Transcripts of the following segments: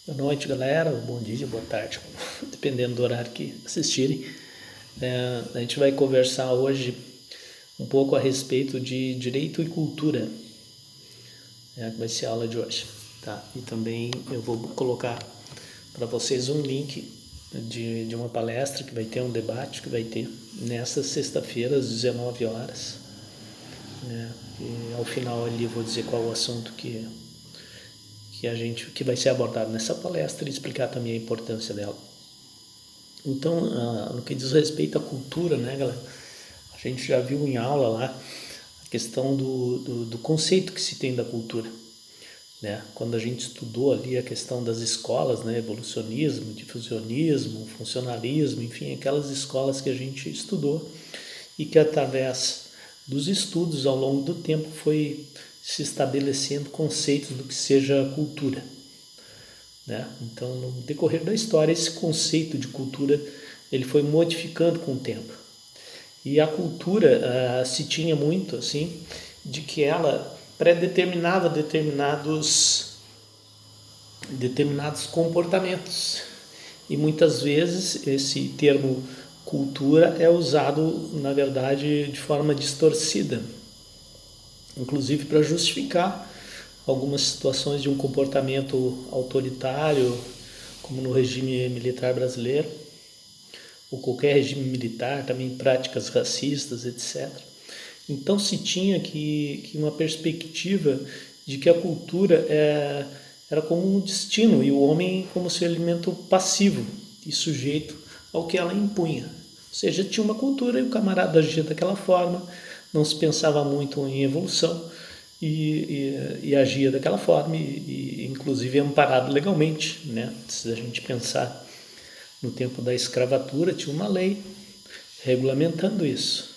Boa noite, galera. Bom dia, boa tarde, dependendo do horário que assistirem. A gente vai conversar hoje um pouco a respeito de direito e cultura. Vai ser a aula de hoje. Tá? E também eu vou colocar para vocês um link de uma palestra que vai ter, um debate que vai ter nesta sexta-feira às 19 horas. E ao final ali eu vou dizer qual o assunto que vai ser abordado nessa palestra e explicar também a importância dela. Então, no que diz respeito à cultura, né, galera? A gente já viu em aula lá a questão do conceito que se tem da cultura, né? Quando a gente estudou ali a questão das escolas, né, evolucionismo, difusionismo, funcionalismo, enfim, aquelas escolas que a gente estudou e que através dos estudos ao longo do tempo foi se estabelecendo conceitos do que seja cultura, né? Então, no decorrer da história, esse conceito de cultura ele foi modificando com o tempo. E a cultura se tinha muito assim de que ela predeterminava determinados comportamentos. E muitas vezes esse termo cultura é usado, na verdade, de forma distorcida, inclusive para justificar algumas situações de um comportamento autoritário, como no regime militar brasileiro, ou qualquer regime militar, também práticas racistas, etc. Então se tinha que uma perspectiva de que a cultura era como um destino e o homem como seu elemento passivo e sujeito ao que ela impunha. Ou seja, tinha uma cultura e o camarada agia daquela forma, não se pensava muito em evolução e agia daquela forma e inclusive amparado legalmente, né? Se a gente pensar no tempo da escravatura, tinha uma lei regulamentando isso.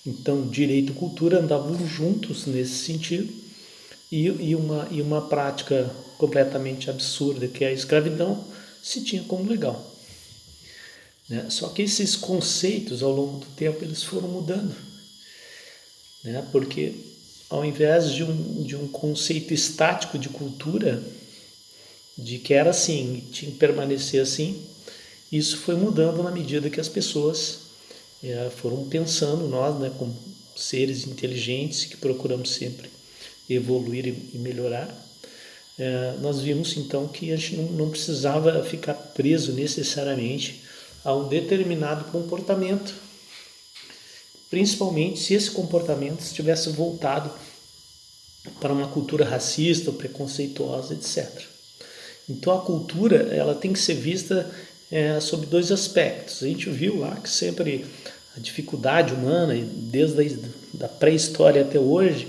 Então, direito e cultura andavam juntos nesse sentido e uma prática completamente absurda, que é a escravidão, se tinha como legal. Né? Só que esses conceitos, ao longo do tempo, eles foram mudando. Né? Porque, ao invés de um conceito estático de cultura, de que era assim, e tinha que permanecer assim, isso foi mudando na medida que as pessoas foram pensando, nós, né, como seres inteligentes que procuramos sempre evoluir e melhorar, nós vimos então que a gente não precisava ficar preso necessariamente a um determinado comportamento, principalmente se esse comportamento estivesse voltado para uma cultura racista ou preconceituosa, etc. Então a cultura ela tem que ser vista sob dois aspectos. A gente viu lá que sempre a dificuldade humana, desde a pré-história até hoje,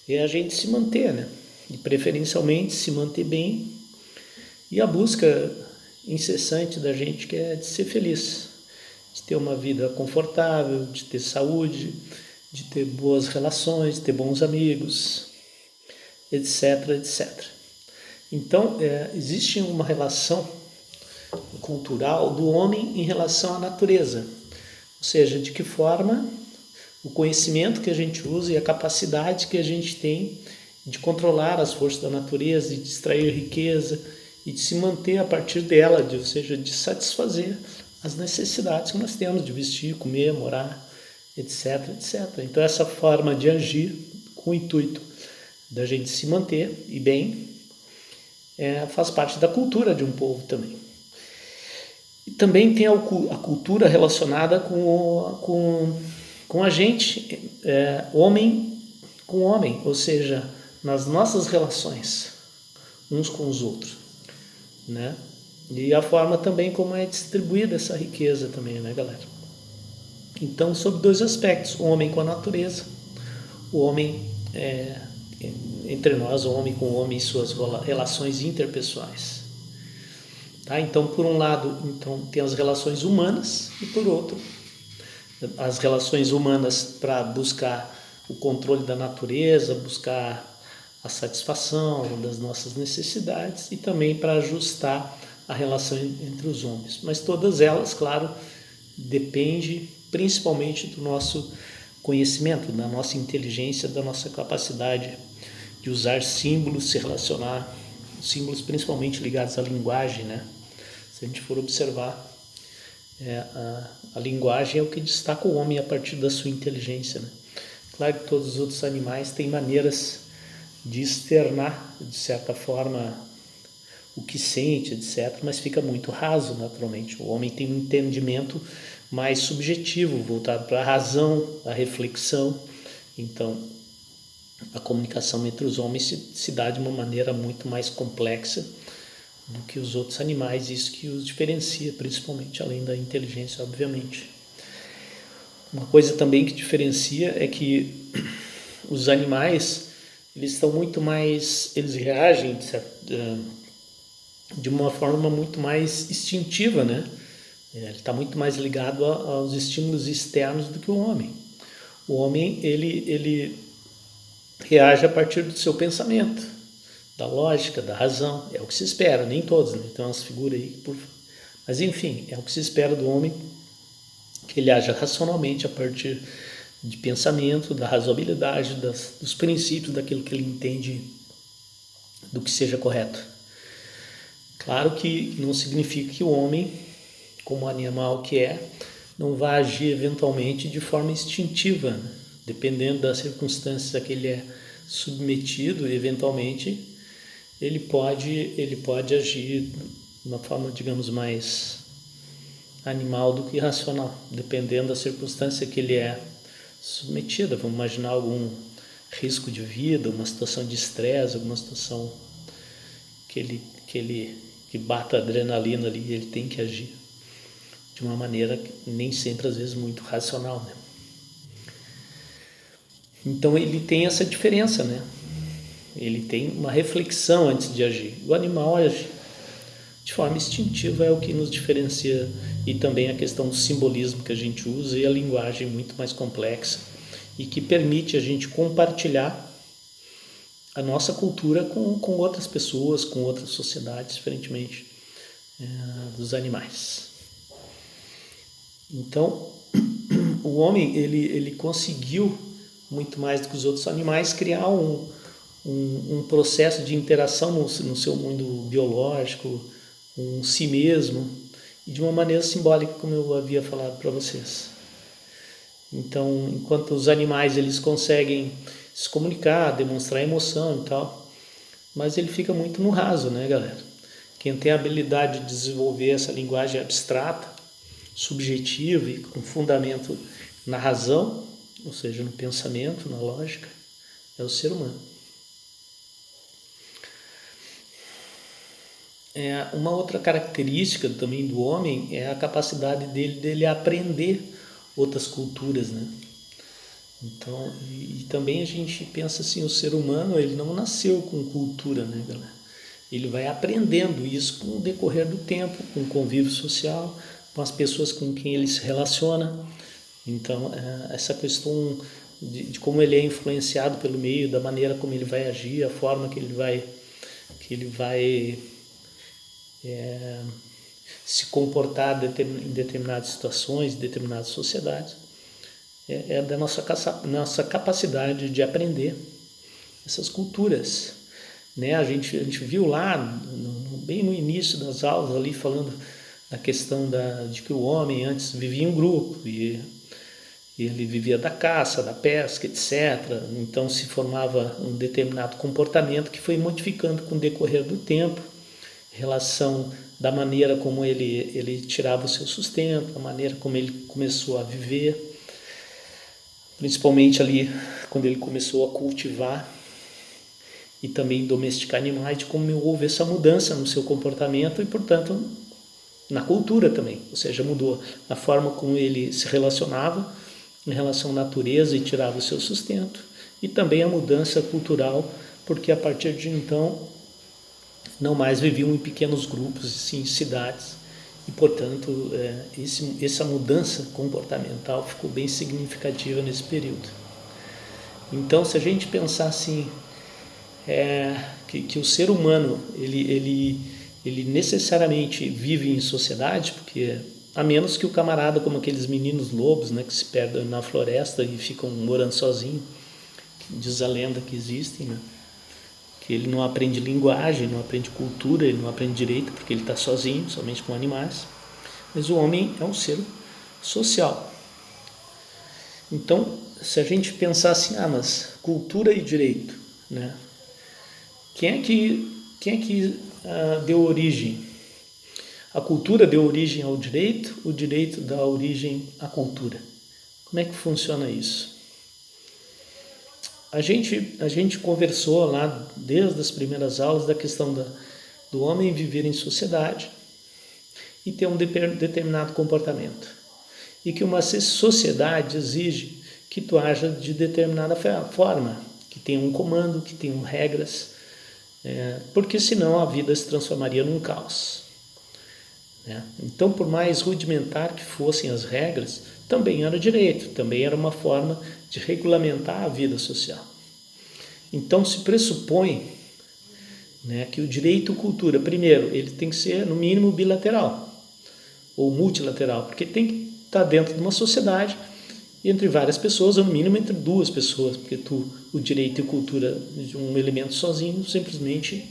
é a gente se manter, né? E preferencialmente se manter bem, e a busca incessante da gente que é de ser feliz, de ter uma vida confortável, de ter saúde, de ter boas relações, de ter bons amigos, etc, etc. Então, existe uma relação cultural do homem em relação à natureza, ou seja, de que forma o conhecimento que a gente usa e a capacidade que a gente tem de controlar as forças da natureza, de extrair riqueza e de se manter a partir dela, ou seja, de satisfazer as necessidades que nós temos de vestir, comer, morar, etc, etc. Então essa forma de agir com o intuito da gente se manter e bem faz parte da cultura de um povo também. E também tem a cultura relacionada com a gente, homem com homem, ou seja, nas nossas relações uns com os outros, né? E a forma também como é distribuída essa riqueza também, né, galera? Então, sobre dois aspectos, o homem com a natureza, o homem entre nós, o homem com o homem e suas relações interpessoais. Tá? Então, por um lado, então, tem as relações humanas e por outro, as relações humanas para buscar o controle da natureza, buscar a satisfação das nossas necessidades e também para ajustar a relação entre os homens. Mas todas elas, claro, depende principalmente do nosso conhecimento, da nossa inteligência, da nossa capacidade de usar símbolos, se relacionar símbolos principalmente ligados à linguagem, né? Se a gente for observar, a linguagem é o que destaca o homem a partir da sua inteligência, né? Claro que todos os outros animais têm maneiras de externar, de certa forma, o que sente, etc., mas fica muito raso, naturalmente. O homem tem um entendimento mais subjetivo, voltado para a razão, a reflexão. Então, a comunicação entre os homens se dá de uma maneira muito mais complexa do que os outros animais, isso que os diferencia, principalmente, além da inteligência, obviamente. Uma coisa também que diferencia é que os animais, eles estão muito mais, eles reagem de uma forma muito mais instintiva, né? Ele está muito mais ligado aos estímulos externos do que o homem. O homem, ele reage a partir do seu pensamento, da lógica, da razão. É o que se espera, nem todos, né? Tem umas figuras aí. Mas enfim, é o que se espera do homem, que ele haja racionalmente a partir de pensamento, da razoabilidade, dos princípios, daquilo que ele entende do que seja correto. Claro que não significa que o homem, como animal que é, não vai agir eventualmente de forma instintiva, né? Dependendo das circunstâncias a que ele é submetido, eventualmente ele pode agir de uma forma, digamos, mais animal do que racional, dependendo da circunstância que ele é submetido. Vamos imaginar algum risco de vida, uma situação de estresse, alguma situação que bata a adrenalina ali, ele tem que agir de uma maneira nem sempre, às vezes, muito racional, né? Então ele tem essa diferença, né? Ele tem uma reflexão antes de agir. O animal age de forma instintiva, é o que nos diferencia, e também a questão do simbolismo que a gente usa e a linguagem muito mais complexa e que permite a gente compartilhar a nossa cultura com outras pessoas, com outras sociedades, diferentemente dos animais. Então, o homem ele conseguiu, muito mais do que os outros animais, criar um processo de interação no seu mundo biológico, com si mesmo, e de uma maneira simbólica, como eu havia falado para vocês. Então, enquanto os animais eles conseguem se comunicar, demonstrar emoção e tal, mas ele fica muito no raso, né, galera? Quem tem a habilidade de desenvolver essa linguagem abstrata, subjetiva e com fundamento na razão, ou seja, no pensamento, na lógica, é o ser humano. Uma outra característica também do homem é a capacidade dele aprender outras culturas, né? Então, e também a gente pensa assim, o ser humano, ele não nasceu com cultura, né, galera? Ele vai aprendendo isso com o decorrer do tempo, com o convívio social, com as pessoas com quem ele se relaciona. Então, essa questão de como ele é influenciado pelo meio, da maneira como ele vai agir, a forma que ele vai se comportar em determinadas situações, em determinadas sociedades, é da nossa capacidade de aprender essas culturas, né? A gente viu lá, bem no início das aulas, ali falando da questão de que o homem antes vivia em grupo, e ele vivia da caça, da pesca, etc. Então se formava um determinado comportamento que foi modificando com o decorrer do tempo, em relação da maneira como ele tirava o seu sustento, a maneira como ele começou a viver, principalmente ali quando ele começou a cultivar e também domesticar animais, de como houve essa mudança no seu comportamento e, portanto, na cultura também, ou seja, mudou a forma como ele se relacionava em relação à natureza e tirava o seu sustento, e também a mudança cultural, porque a partir de então não mais viviam em pequenos grupos, sim em cidades, e portanto essa mudança comportamental ficou bem significativa nesse período. Então, se a gente pensar assim, que o ser humano ele necessariamente vive em sociedade, porque a menos que o camarada, como aqueles meninos lobos, né, que se perdem na floresta e ficam morando sozinhos, diz a lenda que existem, né, que ele não aprende linguagem, não aprende cultura, ele não aprende direito, porque ele está sozinho, somente com animais. Mas o homem é um ser social. Então, se a gente pensar assim, mas cultura e direito, né? Quem é que deu origem? A cultura deu origem ao direito, o direito dá origem à cultura. Como é que funciona isso? A gente conversou lá, desde as primeiras aulas, da questão do homem viver em sociedade e ter um determinado comportamento. E que uma sociedade exige que tu haja de determinada forma, que tenha um comando, que tenham regras, porque senão a vida se transformaria num caos. Então, por mais rudimentar que fossem as regras, também era direito, também era uma forma de regulamentar a vida social. Então, se pressupõe, que o direito e cultura, primeiro, ele tem que ser, no mínimo, bilateral ou multilateral, porque tem que estar dentro de uma sociedade entre várias pessoas, ou no mínimo entre duas pessoas, porque o direito e cultura de um elemento sozinho, simplesmente,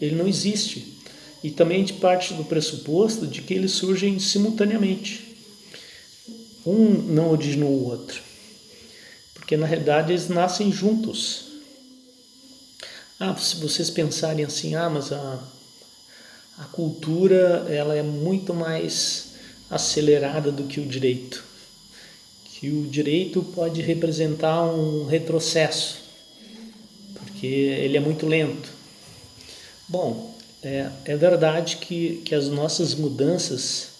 ele não existe. E também a gente parte do pressuposto de que eles surgem simultaneamente. Um não originou o outro, porque na realidade eles nascem juntos. Se vocês pensarem assim, mas a cultura ela é muito mais acelerada do que o direito, que o direito pode representar um retrocesso, porque ele é muito lento. Bom, é verdade que as nossas mudanças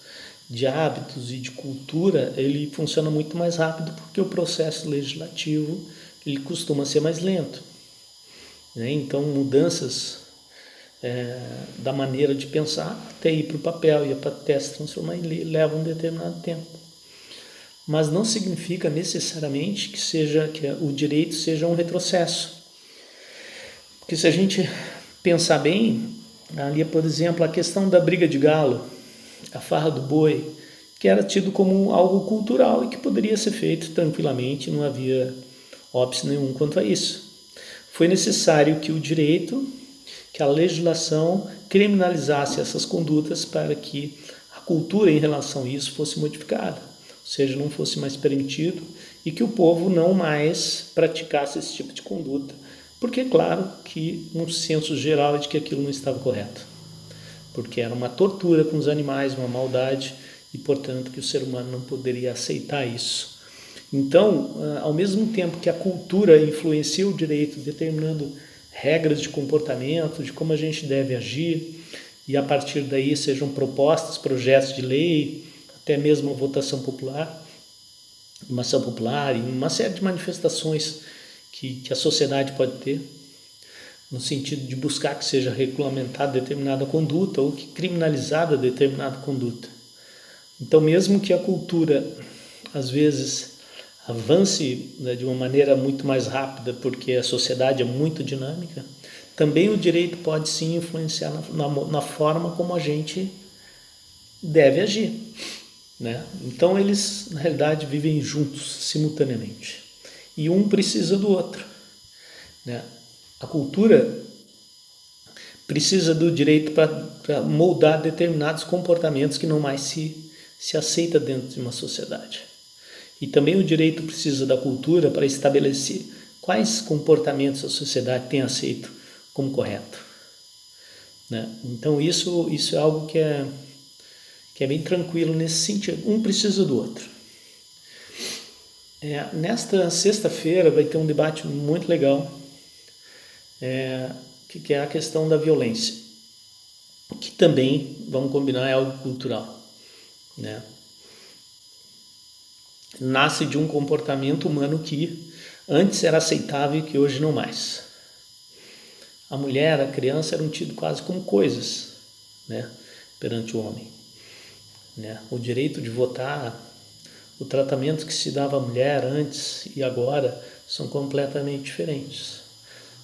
de hábitos e de cultura, ele funciona muito mais rápido porque o processo legislativo ele costuma ser mais lento. Então, mudanças da maneira de pensar até ir para o papel e até se transformar em lei levam um determinado tempo. Mas não significa necessariamente que o direito seja um retrocesso. Porque se a gente pensar bem, ali, por exemplo, a questão da briga de galo, a farra do boi, que era tido como algo cultural e que poderia ser feito tranquilamente, não havia óbice nenhum quanto a isso. Foi necessário que o direito, que a legislação criminalizasse essas condutas para que a cultura em relação a isso fosse modificada, ou seja, não fosse mais permitido e que o povo não mais praticasse esse tipo de conduta, porque é claro que um senso geral é de que aquilo não estava correto, porque era uma tortura com os animais, uma maldade e, portanto, que o ser humano não poderia aceitar isso. Então, ao mesmo tempo que a cultura influencia o direito, determinando regras de comportamento, de como a gente deve agir, e a partir daí sejam propostas, projetos de lei, até mesmo a votação popular, uma ação popular e uma série de manifestações que a sociedade pode ter, no sentido de buscar que seja regulamentada determinada conduta ou que criminalizada determinada conduta. Então, mesmo que a cultura, às vezes, avance de uma maneira muito mais rápida, porque a sociedade é muito dinâmica, também o direito pode sim influenciar na forma como a gente deve agir. Então eles, na realidade, vivem juntos, simultaneamente. E um precisa do outro. A cultura precisa do direito para moldar determinados comportamentos que não mais se aceita dentro de uma sociedade. E também o direito precisa da cultura para estabelecer quais comportamentos a sociedade tem aceito como correto. Então isso é algo que é bem tranquilo nesse sentido. Um precisa do outro. Nesta sexta-feira vai ter um debate muito legal, que é a questão da violência, que também, vamos combinar, é algo cultural. Nasce de um comportamento humano que antes era aceitável e que hoje não mais. A mulher, a criança eram tidos quase como coisas, perante o homem. O direito de votar, o tratamento que se dava à mulher antes e agora são completamente diferentes.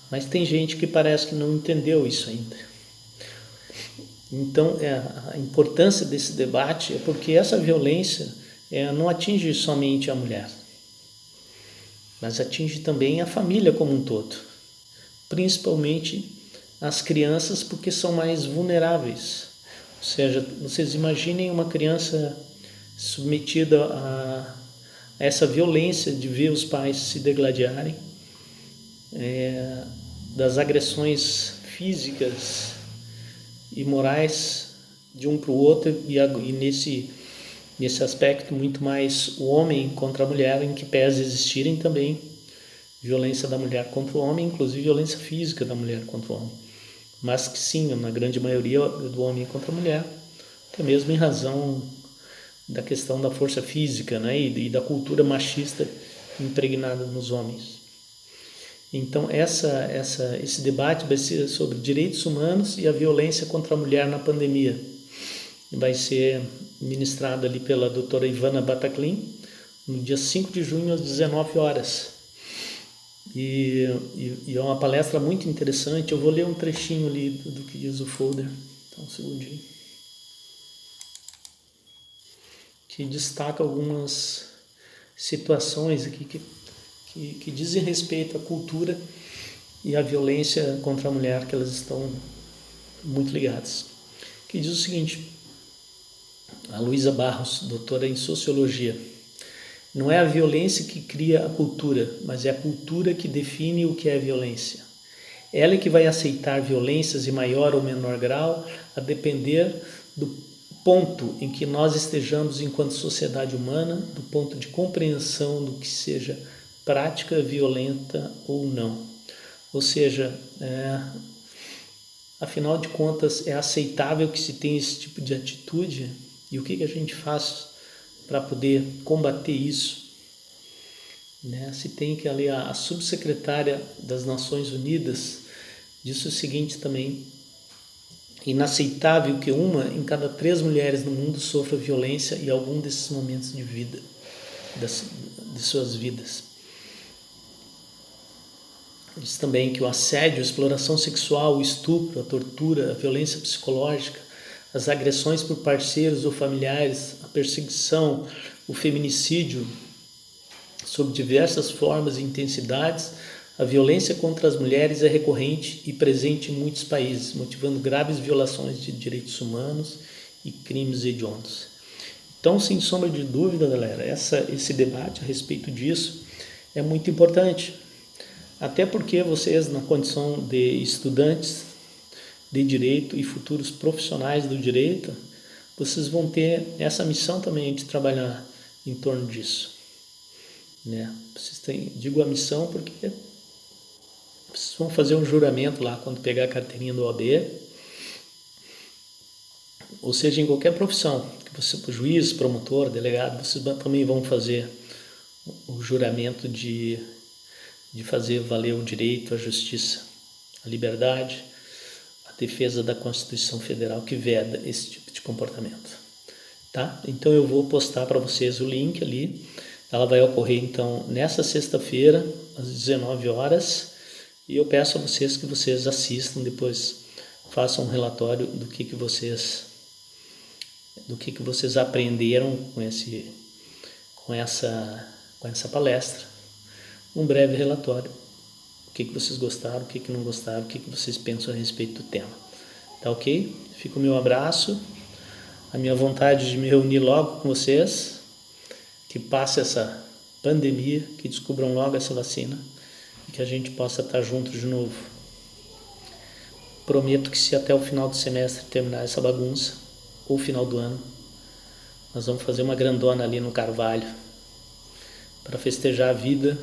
Mas tem gente que parece que não entendeu isso ainda. Então, a importância desse debate é porque essa violência não atinge somente a mulher, mas atinge também a família como um todo. principalmente as crianças, porque são mais vulneráveis. Ou seja, vocês imaginem uma criança submetida a essa violência de ver os pais se degladiarem, das agressões físicas e morais de um para o outro, e nesse aspecto muito mais o homem contra a mulher, em que pese existirem também violência da mulher contra o homem, inclusive violência física da mulher contra o homem, mas que sim, na grande maioria do homem contra a mulher, até mesmo em razão da questão da força física, né, e da cultura machista impregnada nos homens. Então esse debate vai ser sobre direitos humanos e a violência contra a mulher na pandemia. Vai ser ministrado ali pela doutora Ivana Bataclin, no dia 5 de junho às 19 horas. E é uma palestra muito interessante. Eu vou ler um trechinho ali do que diz o folder. Então, um segundinho. Que destaca algumas situações aqui que dizem respeito à cultura e à violência contra a mulher, que elas estão muito ligadas. Que diz o seguinte: a Luísa Barros, doutora em Sociologia: não é a violência que cria a cultura, mas é a cultura que define o que é violência. Ela é que vai aceitar violências em maior ou menor grau, a depender do ponto em que nós estejamos enquanto sociedade humana, do ponto de compreensão do que seja prática violenta ou não. Ou seja, afinal de contas, é aceitável que se tenha esse tipo de atitude, e o que a gente faz para poder combater isso? Né? Se tem que ali a subsecretária das Nações Unidas disse o seguinte também: inaceitável que 1 em cada 3 mulheres no mundo sofra violência em algum desses momentos de vida, de suas vidas. Diz também que o assédio, a exploração sexual, o estupro, a tortura, a violência psicológica, as agressões por parceiros ou familiares, a perseguição, o feminicídio, sob diversas formas e intensidades, a violência contra as mulheres é recorrente e presente em muitos países, motivando graves violações de direitos humanos e crimes hediondos. Então, sem sombra de dúvida, galera, esse debate a respeito disso é muito importante. Até porque vocês, na condição de estudantes de direito e futuros profissionais do direito, vocês vão ter essa missão também de trabalhar em torno disso. Né? Digo a missão porque vocês vão fazer um juramento lá quando pegar a carteirinha do OAB, ou seja, em qualquer profissão, que você, juiz, promotor, delegado, vocês também vão fazer o juramento de fazer valer o direito, a justiça, a liberdade, a defesa da Constituição Federal, que veda esse tipo de comportamento. Tá? Então eu vou postar para vocês o link ali. Ela vai ocorrer então nessa sexta-feira, às 19 horas, e eu peço a vocês que vocês assistam, depois façam um relatório do que vocês aprenderam com essa palestra. Um breve relatório, o que vocês gostaram, o que não gostaram, o que vocês pensam a respeito do tema. Tá ok? Fica o meu abraço, a minha vontade de me reunir logo com vocês, que passe essa pandemia, que descubram logo essa vacina e que a gente possa estar junto de novo. Prometo que se até o final do semestre terminar essa bagunça, ou final do ano, nós vamos fazer uma grandona ali no Carvalho para festejar a vida,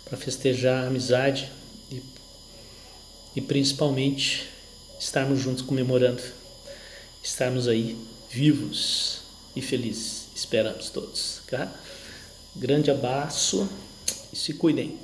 para festejar a amizade e principalmente estarmos juntos comemorando, estarmos aí vivos e felizes. Esperamos todos, tá? Grande abraço e se cuidem.